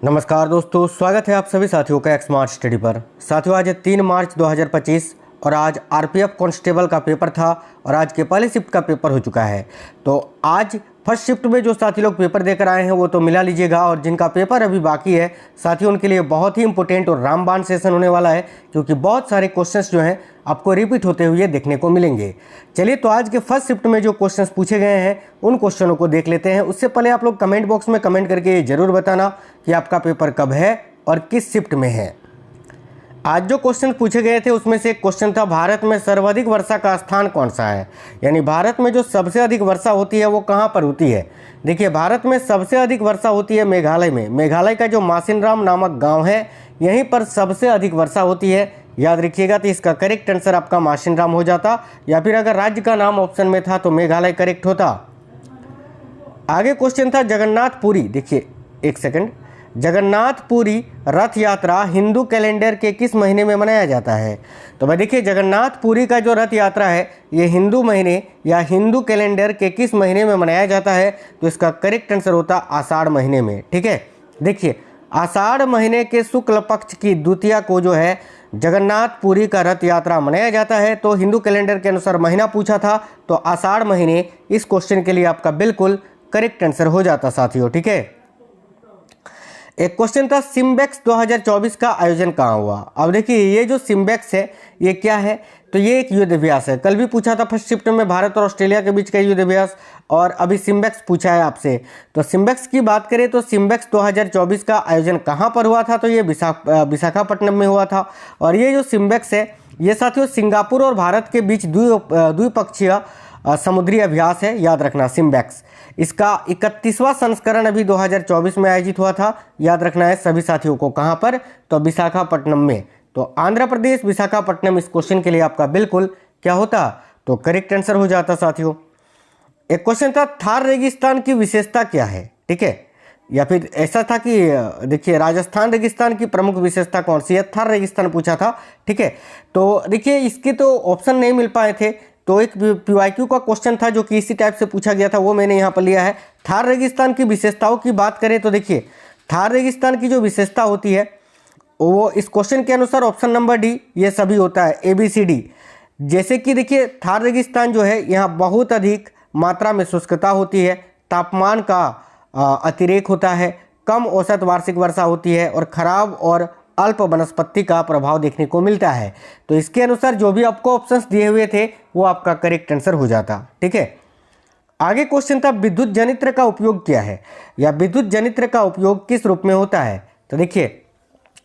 नमस्कार दोस्तों, स्वागत है आप सभी साथियों का एक स्मार्ट स्टडी पर। साथियों, आज 3 मार्च 2025 और आज आरपीएफ कांस्टेबल का पेपर था और आज के पहले शिफ्ट का पेपर हो चुका है। तो आज फर्स्ट शिफ्ट में जो साथी लोग पेपर देकर आए हैं वो तो मिला लीजिएगा, और जिनका पेपर अभी बाकी है साथियों उनके लिए बहुत ही इंपॉर्टेंट और रामबाण सेशन होने वाला है, क्योंकि बहुत सारे क्वेश्चंस जो हैं आपको रिपीट होते हुए देखने को मिलेंगे। चलिए, तो आज के फर्स्ट शिफ्ट में जो क्वेश्चंस पूछे गए हैं उन क्वेश्चनों को देख लेते हैं। उससे पहले आप लोग कमेंट बॉक्स में कमेंट करके ये जरूर बताना कि आपका पेपर कब है और किस शिफ्ट में है। आज जो क्वेश्चन पूछे गए थे उसमें से एक क्वेश्चन था, भारत में सर्वाधिक वर्षा का स्थान कौन सा है, यानी भारत में जो सबसे अधिक वर्षा होती है वो कहाँ पर होती है। देखिए, भारत में सबसे अधिक वर्षा होती है मेघालय में। मेघालय का जो मासिनराम नामक गांव है यहीं पर सबसे अधिक वर्षा होती है। याद रखिएगा, तो इसका करेक्ट आंसर आपका मासिनराम हो जाता, या फिर अगर राज्य का नाम ऑप्शन में था तो मेघालय करेक्ट होता। आगे क्वेश्चन था जगन्नाथपुरी। देखिए एक सेकंड, जगन्नाथपुरी रथ यात्रा हिंदू कैलेंडर के किस महीने में मनाया जाता है। तो भाई देखिए, जगन्नाथपुरी का जो रथ यात्रा है ये हिंदू महीने या हिंदू कैलेंडर के किस महीने में मनाया जाता है, तो इसका करेक्ट आंसर होता आषाढ़ महीने में। ठीक है, देखिए आषाढ़ महीने के शुक्ल पक्ष की द्वितीया को जो है जगन्नाथपुरी का रथ यात्रा मनाया जाता है। तो हिंदू कैलेंडर के अनुसार महीना पूछा था तो आषाढ़ महीने इस क्वेश्चन के लिए आपका बिल्कुल करेक्ट आंसर हो जाता साथियों। ठीक है, एक क्वेश्चन था सिम्बेक्स 2024 का आयोजन कहाँ हुआ। अब देखिए, ये जो सिम्बेक्स है ये क्या है, तो ये एक युद्धाभ्यास है। कल भी पूछा था फर्स्ट शिफ्ट में भारत और ऑस्ट्रेलिया के बीच का युद्धाभ्यास, और अभी सिम्बेक्स पूछा है आपसे। तो सिम्बेक्स की बात करें तो सिम्बेक्स 2024 का आयोजन कहाँ पर हुआ था, तो ये विशाखापट्टनम में हुआ था। और ये जो सिम्बेक्स है ये साथियों सिंगापुर और भारत के बीच द्विपक्षीय समुद्री अभ्यास है। याद रखना, सिम्बेक्स इसका 31वां संस्करण अभी 2024 में आयोजित हुआ था। याद रखना है सभी साथियों को, कहाँ पर, तो विशाखापट्टनम में। तो आंध्र प्रदेश विशाखापट्टनम इस क्वेश्चन के लिए आपका बिल्कुल क्या होता, तो करेक्ट आंसर हो जाता साथियों। एक क्वेश्चन था थार रेगिस्तान की विशेषता क्या है। ठीक है, या फिर ऐसा था कि देखिए राजस्थान रेगिस्तान की प्रमुख विशेषता कौन सी है, थार रेगिस्तान पूछा था। ठीक है, तो देखिए इसके तो ऑप्शन नहीं मिल पाए थे, तो एक पीवाईक्यू का क्वेश्चन था जो कि इसी टाइप से पूछा गया था, वो मैंने यहाँ पर लिया है। थार रेगिस्तान की विशेषताओं की बात करें तो देखिए थार रेगिस्तान की जो विशेषता होती है वो इस क्वेश्चन के अनुसार ऑप्शन नंबर डी ये सभी होता है, ABCD। जैसे कि देखिए थार रेगिस्तान जो है यहाँ बहुत अधिक मात्रा में शुष्कता होती है, तापमान का अतिरेक होता है, कम औसत वार्षिक वर्षा होती है और खराब और अल्प वनस्पति का प्रभाव देखने को मिलता है। तो इसके अनुसार जो भी आपको ऑप्शंस दिए हुए थे वो आपका करेक्ट आंसर हो जाता। ठीक है, आगे क्वेश्चन था विद्युत जनित्र का उपयोग क्या है, या विद्युत जनित्र का उपयोग किस रूप में होता है। तो देखिए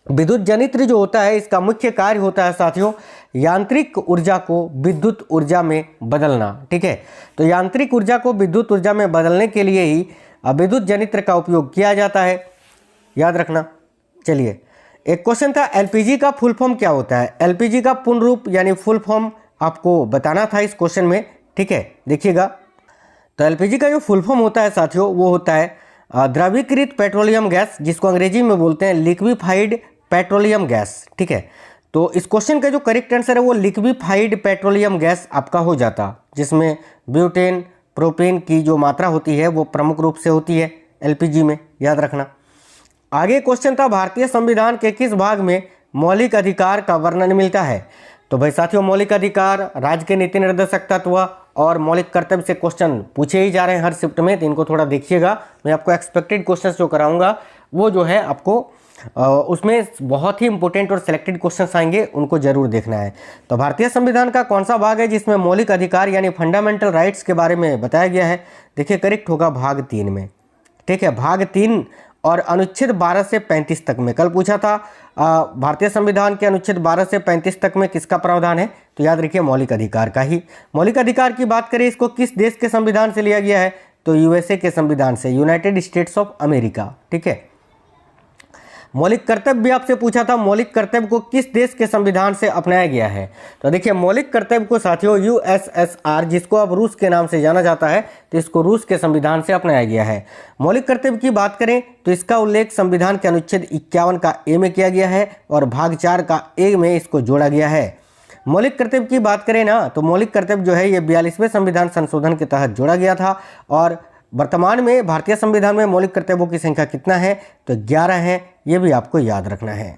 विद्युत जनित्र जो होता है इसका मुख्य कार्य होता है साथियों यांत्रिक ऊर्जा को विद्युत ऊर्जा में बदलना। ठीक है, तो यांत्रिक ऊर्जा को विद्युत ऊर्जा में बदलने के लिए ही विद्युत जनित्र का उपयोग किया जाता है। याद रखना। चलिए, एक क्वेश्चन था एलपीजी का फुल फॉर्म क्या होता है। एलपीजी का पूर्ण रूप यानी फुल फॉर्म आपको बताना था इस क्वेश्चन में। ठीक है, देखिएगा, तो एलपीजी का जो फुल फॉर्म होता है साथियों वो होता है द्रवीकृत पेट्रोलियम गैस, जिसको अंग्रेजी में बोलते हैं लिक्विफाइड पेट्रोलियम गैस। ठीक है, तो इस क्वेश्चन का जो करेक्ट आंसर है वो लिक्विफाइड पेट्रोलियम गैस आपका हो जाता, जिसमें ब्यूटेन प्रोपेन की जो मात्रा होती है वो प्रमुख रूप से होती है एलपीजी में। याद रखना। आगे क्वेश्चन था भारतीय संविधान के किस भाग में मौलिक अधिकार का वर्णन मिलता है। तो भाई साथियों, मौलिक अधिकार, राज्य के नीति निर्देशक तत्व और मौलिक कर्तव्य से क्वेश्चन पूछे ही जा रहे हैं हर शिफ्ट में, तो इनको थोड़ा देखिएगा। मैं आपको एक्सपेक्टेड क्वेश्चन जो कराऊंगा वो जो है आपको उसमें बहुत ही इंपॉर्टेंट और सिलेक्टेड क्वेश्चंस आएंगे, उनको जरूर देखना है। तो भारतीय संविधान का कौन सा भाग है जिसमें मौलिक अधिकार यानी फंडामेंटल राइट्स के बारे में बताया गया है। देखिए करेक्ट होगा भाग 3 में। ठीक है, भाग 3 और अनुच्छेद 12 से 35 तक में। कल पूछा था भारतीय संविधान के अनुच्छेद 12 से 35 तक में किसका प्रावधान है, तो याद रखिए मौलिक अधिकार का ही। मौलिक अधिकार की बात करें इसको किस देश के संविधान से लिया गया है, तो यूएसए के संविधान से, यूनाइटेड स्टेट्स ऑफ अमेरिका। ठीक है, मौलिक कर्तव्य भी आपसे पूछा था, मौलिक कर्तव्य को किस देश के संविधान से अपनाया गया है। तो देखिए मौलिक कर्तव्य को साथियों USSR, जिसको अब रूस के नाम से जाना जाता है, तो इसको रूस के संविधान से अपनाया गया है। मौलिक कर्तव्य की बात करें तो इसका उल्लेख संविधान के अनुच्छेद 51 का ए में किया गया है और भाग 4 का ए में इसको जोड़ा गया है। मौलिक कर्तव्य की बात करें ना, तो मौलिक कर्तव्य जो है ये 42वें संविधान संशोधन के तहत जोड़ा गया था और वर्तमान में भारतीय संविधान में मौलिक कर्तव्यों की संख्या कितना है, तो 11 है, ये भी आपको याद रखना है।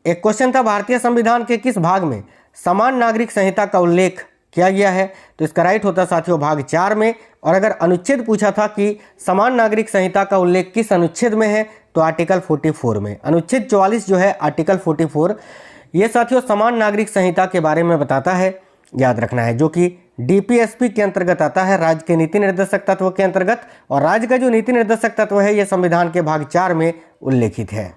एक क्वेश्चन था, भारतीय संविधान के किस भाग में समान नागरिक संहिता का उल्लेख किया गया है, तो इसका राइट होता साथियों भाग 4 में। और अगर अनुच्छेद पूछा था कि समान नागरिक संहिता का उल्लेख किस अनुच्छेद में है, तो आर्टिकल 44 में। अनुच्छेद 44 जो है आर्टिकल 44, ये साथियों समान नागरिक संहिता के बारे में बताता है, याद रखना है, जो कि डीपीएसपी के अंतर्गत आता है, राज्य के नीति निर्देशक तत्व के अंतर्गत। और राज्य का जो नीति निर्देशक तत्व है ये संविधान के भाग 4 में उल्लेखित है।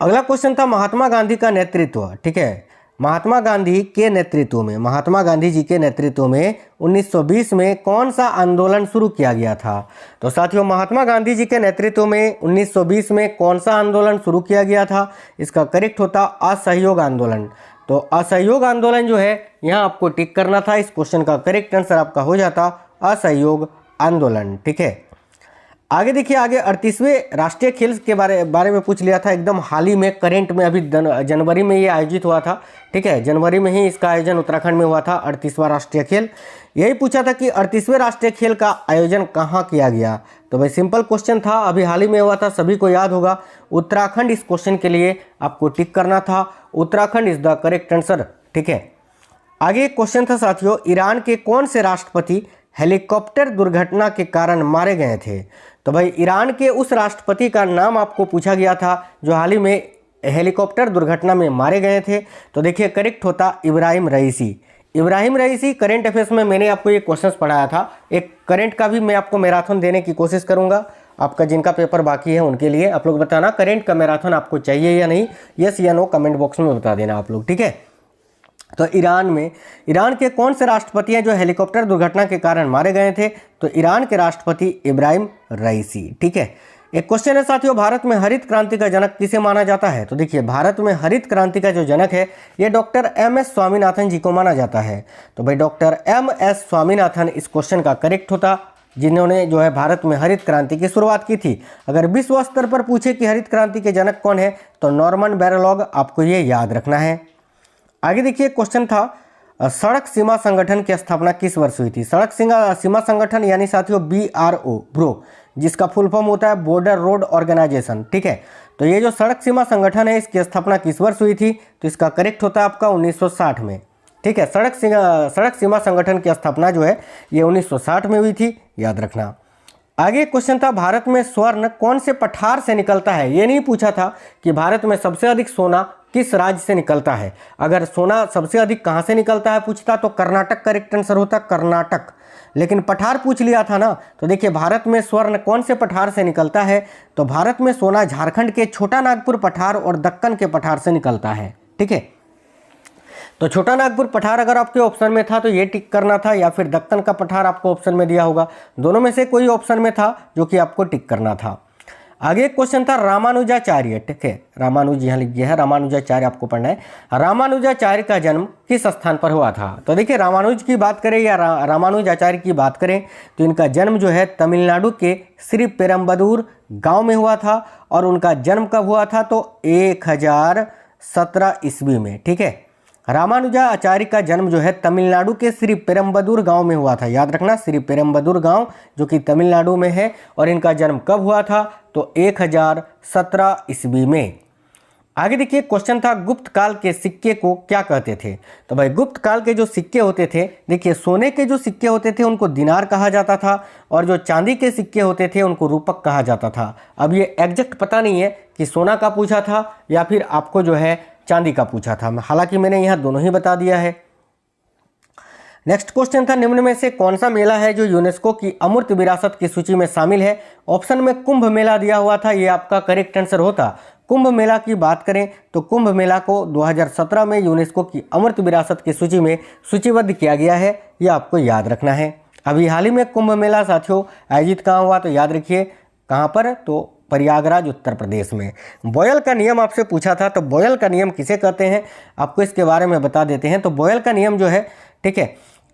अगला क्वेश्चन था, महात्मा गांधी का नेतृत्व, ठीक है, महात्मा गांधी के नेतृत्व में, महात्मा गांधी जी के नेतृत्व में 1920 में कौन सा आंदोलन शुरू किया गया था। तो साथियों महात्मा गांधी जी के नेतृत्व में 1920 में कौन सा आंदोलन शुरू किया गया था, इसका करेक्ट होता असहयोग आंदोलन। तो असहयोग आंदोलन जो है यहाँ आपको टिक करना था, इस क्वेश्चन का करेक्ट आंसर आपका हो जाता असहयोग आंदोलन, ठीक है। आगे देखिए, आगे 38वें राष्ट्रीय खेल के बारे में पूछ लिया था, एकदम हाल ही में करेंट में, अभी जनवरी में ये आयोजित हुआ था, ठीक है, जनवरी में ही इसका आयोजन उत्तराखंड में हुआ था, 38वां राष्ट्रीय खेल। यही पूछा था कि 38वें राष्ट्रीय खेल का आयोजन कहाँ किया गया, तो भाई सिंपल क्वेश्चन था, अभी हाल ही में हुआ था, सभी को याद होगा, उत्तराखंड। इस क्वेश्चन के लिए आपको टिक करना था, Uttarakhand is the correct answer, ठीक है। आगे एक क्वेश्चन था साथियों, ईरान के कौन से राष्ट्रपति हेलीकॉप्टर दुर्घटना के कारण मारे गए थे। तो भाई ईरान के उस राष्ट्रपति का नाम आपको पूछा गया था जो हाल ही में हेलीकॉप्टर दुर्घटना में मारे गए थे। तो देखिए करेक्ट होता इब्राहिम रईसी। इब्राहिम रईसी, करंट अफेयर्स में मैंने आपको ये क्वेश्चंस पढ़ाया था, एक करंट का भी मैं आपको मैराथन देने की कोशिश करूंगा। आपका जिनका पेपर बाकी है उनके लिए आप लोग बताना करंट का मैराथन आपको चाहिए या नहीं, यस या नो कमेंट बॉक्स में बता देना आप लोग, ठीक है। तो ईरान के कौन से राष्ट्रपति हैं जो हेलीकॉप्टर दुर्घटना के कारण मारे गए थे, तो ईरान के राष्ट्रपति इब्राहिम रईसी, ठीक है। एक क्वेश्चन है साथियों, भारत में हरित क्रांति का जनक किसे माना जाता है। तो देखिए भारत में हरित क्रांति का जो जनक है ये डॉक्टर एम.एस. स्वामीनाथन जी को माना जाता है। तो भाई डॉक्टर एम.एस. स्वामीनाथन इस क्वेश्चन का करेक्ट होता, जिन्होंने जो है भारत में हरित क्रांति की शुरुआत की थी। अगर विश्व स्तर पर पूछे कि हरित क्रांति के जनक कौन है, तो नॉर्मन बोरलॉग, आपको ये याद रखना है। आगे देखिए क्वेश्चन था, सड़क सीमा संगठन की स्थापना किस वर्ष हुई थी। सड़क सीमा संगठन यानी साथियों ब्रो, जिसका फुल फॉर्म होता है बॉर्डर रोड ऑर्गेनाइजेशन, ठीक है। तो ये जो सड़क सीमा संगठन है इसकी स्थापना किस वर्ष हुई थी, तो इसका करेक्ट होता है आपका 1960 में, ठीक है। सड़क सीमा संगठन की स्थापना जो है ये 1960 में हुई थी, याद रखना। आगे क्वेश्चन था, भारत में स्वर्ण कौन से पठार से निकलता है। ये नहीं पूछा था कि भारत में सबसे अधिक सोना किस राज्य से निकलता है। अगर सोना सबसे अधिक कहाँ से निकलता है पूछता तो कर्नाटक करेक्ट आंसर होता, कर्नाटक। लेकिन पठार पूछ लिया था ना, तो देखिए भारत में स्वर्ण कौन से पठार से निकलता है, तो भारत में सोना झारखंड के छोटा नागपुर पठार और दक्कन के पठार से निकलता है, ठीक है। तो छोटा नागपुर पठार अगर आपके ऑप्शन में था तो ये टिक करना था, या फिर दक्कन का पठार आपको ऑप्शन में दिया होगा, दोनों में से कोई ऑप्शन में था जो कि आपको टिक करना था। आगे एक क्वेश्चन था, रामानुजाचार्य, ठीक है, रामानुज यहाँ लिख गया है, रामानुजाचार्य आपको पढ़ना है। रामानुजाचार्य का जन्म किस स्थान पर हुआ था। तो देखिए रामानुज की बात करें या रामानुजाचार्य की बात करें तो इनका जन्म जो है तमिलनाडु के श्री पेरम्बदूर गांव में हुआ था। और उनका जन्म कब हुआ था, तो 1017 ईस्वी में, ठीक है। रामानुजाचार्य का जन्म जो है तमिलनाडु के श्री पेरम्बदूर गांव में हुआ था, याद रखना, श्री पेरम्बदूर गांव जो कि तमिलनाडु में है। और इनका जन्म कब हुआ था, तो 1017 ईस्वी में। आगे देखिए क्वेश्चन था, गुप्त काल के सिक्के को क्या कहते थे। तो भाई गुप्त काल के जो सिक्के होते थे, देखिए सोने के जो सिक्के होते थे उनको दिनार कहा जाता था, और जो चांदी के सिक्के होते थे उनको रूपक कहा जाता था। अब ये एग्जैक्ट पता नहीं है कि सोना का पूछा था या फिर आपको जो है चांदी का पूछा था, हालांकि मैंने यहाँ दोनों ही बता दिया है। नेक्स्ट क्वेश्चन था, निम्न में से कौन सा मेला है जो यूनेस्को की अमूर्त विरासत की सूची में शामिल है। ऑप्शन में कुंभ मेला दिया हुआ था, ये आपका करेक्ट आंसर होता। कुंभ मेला की बात करें तो कुंभ मेला को 2017 में यूनेस्को की अमूर्त विरासत की सूची में सूचीबद्ध किया गया है, ये आपको याद रखना है। अभी हाल ही में कुंभ मेला साथियों आयोजित कहाँ हुआ, तो याद रखिए कहाँ पर, तो प्रयागराज उत्तर प्रदेश में। बॉयल का नियम आपसे पूछा था, तो बॉयल का नियम किसे कहते हैं आपको इसके बारे में बता देते हैं। तो बॉयल का नियम जो है, ठीक है,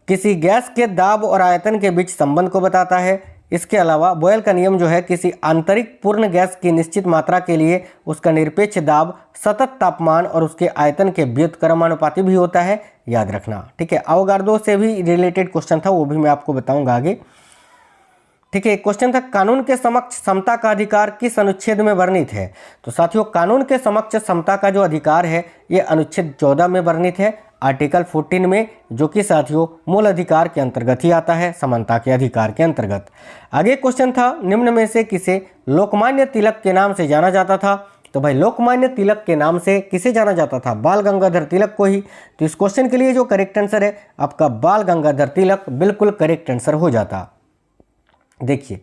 किसी गैस के दाब और आयतन के बीच संबंध को बताता है। इसके अलावा बॉयल का नियम जो है किसी आंतरिक पूर्ण गैस की निश्चित मात्रा के लिए उसका निरपेक्ष दाब, सतत तापमान और उसके आयतन के व्युत्क्रमानुपाती भी होता है, याद रखना, ठीक है। अवगार्डो से भी रिलेटेड क्वेश्चन था, वो भी मैं आपको बताऊंगा आगे। ठीक है। एक क्वेश्चन था कानून के समक्ष समता का अधिकार किस अनुच्छेद में वर्णित है। तो साथियों कानून के समक्ष समता का जो अधिकार है ये अनुच्छेद 14 में वर्णित है, आर्टिकल 14 में, जो कि साथियों मूल अधिकार के अंतर्गत ही आता है, समानता के अधिकार के अंतर्गत। आगे क्वेश्चन था निम्न में से किसे लोकमान्य तिलक के नाम से जाना जाता था। तो भाई लोकमान्य तिलक के नाम से किसे जाना जाता था, बाल गंगाधर तिलक को ही। तो इस क्वेश्चन के लिए जो करेक्ट आंसर है आपका बाल गंगाधर तिलक बिल्कुल करेक्ट आंसर हो जाता। देखिए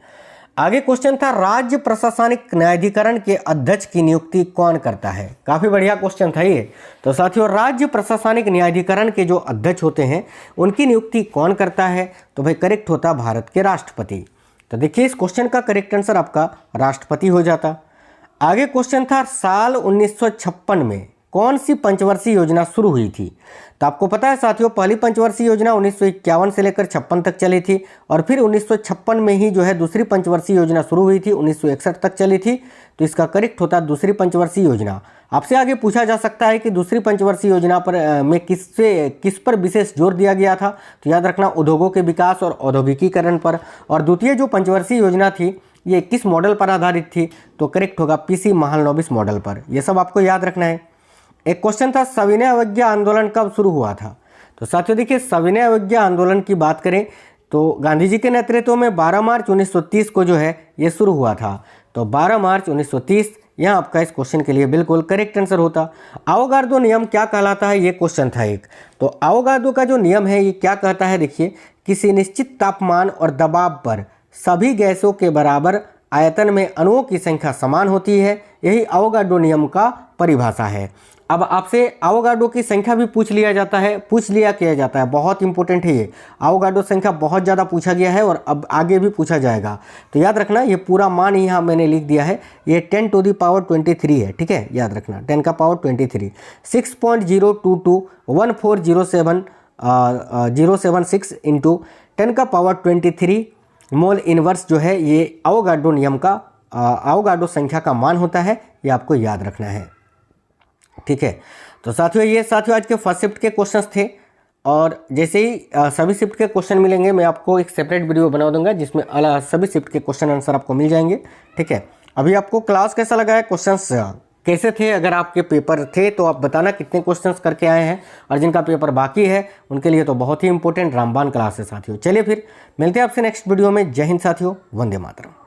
आगे क्वेश्चन था राज्य प्रशासनिक न्यायाधिकरण के अध्यक्ष की नियुक्ति कौन करता है। काफी बढ़िया क्वेश्चन था ये। तो साथियों राज्य प्रशासनिक न्यायाधिकरण के जो अध्यक्ष होते हैं उनकी नियुक्ति कौन करता है। तो भाई करेक्ट होता भारत के राष्ट्रपति। तो देखिए इस क्वेश्चन का करेक्ट आंसर आपका राष्ट्रपति हो जाता। आगे क्वेश्चन था साल 1956 में कौन सी पंचवर्षीय योजना शुरू हुई थी। तो आपको पता है साथियों पहली पंचवर्षीय योजना 1951 से लेकर 56 तक चली थी और फिर 1956 में ही जो है दूसरी पंचवर्षीय योजना शुरू हुई थी, 1961 तक चली थी। तो इसका करेक्ट होता दूसरी पंचवर्षीय योजना। आपसे आगे पूछा जा सकता है कि दूसरी पंचवर्षीय योजना पर में किस पर विशेष जोर दिया गया था। तो याद रखना उद्योगों के विकास और औद्योगिकीकरण पर। और द्वितीय जो पंचवर्षीय योजना थी ये किस मॉडल पर आधारित थी। तो करेक्ट होगा पीसी महालनोबिस मॉडल पर। यह सब आपको याद रखना है। एक क्वेश्चन था सविनय अवज्ञा आंदोलन कब शुरू हुआ था। तो साथियों देखिए सविनय अवज्ञा आंदोलन की बात करें तो गांधी जी के नेतृत्व में 12 मार्च 1930 को जो है ये शुरू हुआ था। तो 12 मार्च 1930 यहाँ आपका इस क्वेश्चन के लिए बिल्कुल करेक्ट आंसर होता। आवोगार्डो नियम क्या कहलाता है, ये क्वेश्चन था एक। तो आवोगार्डो का जो नियम है ये क्या कहता है, देखिए किसी निश्चित तापमान और दबाव पर सभी गैसों के बराबर आयतन में अणुओं की संख्या समान होती है, यही आवोगार्डो नियम का परिभाषा है। अब आपसे आवोगार्डो की संख्या भी पूछ लिया जाता है, किया जाता है, बहुत इंपॉर्टेंट है ये। आवोगार्डो संख्या बहुत ज़्यादा पूछा गया है और अब आगे भी पूछा जाएगा। तो याद रखना ये पूरा मान यहाँ मैंने लिख दिया है, ये 10 टू दी पावर 23 है, ठीक है। याद रखना 10 का पावर 23 6.022 इंटू 10 का पावर 23 मोल इनवर्स जो है ये आवोगार्डो नियम का आवोगार्डो संख्या का मान होता है, ये आपको याद रखना है, ठीक है। तो साथियों ये आज के फर्स्ट शिफ्ट के क्वेश्चंस थे और जैसे ही सभी शिफ्ट के क्वेश्चन मिलेंगे मैं आपको एक सेपरेट वीडियो बना दूंगा जिसमें सभी शिफ्ट के क्वेश्चन आंसर आपको मिल जाएंगे, ठीक है। अभी आपको क्लास कैसा लगा है, क्वेश्चंस कैसे थे, अगर आपके पेपर थे तो आप बताना कितने क्वेश्चंस करके आए हैं, और जिनका पेपर बाकी है उनके लिए तो बहुत ही इंपॉर्टेंट रामबाण क्लास है साथियों। चलिए फिर मिलते हैं आपसे नेक्स्ट वीडियो में। जय हिंद साथियों, वंदे मातरम।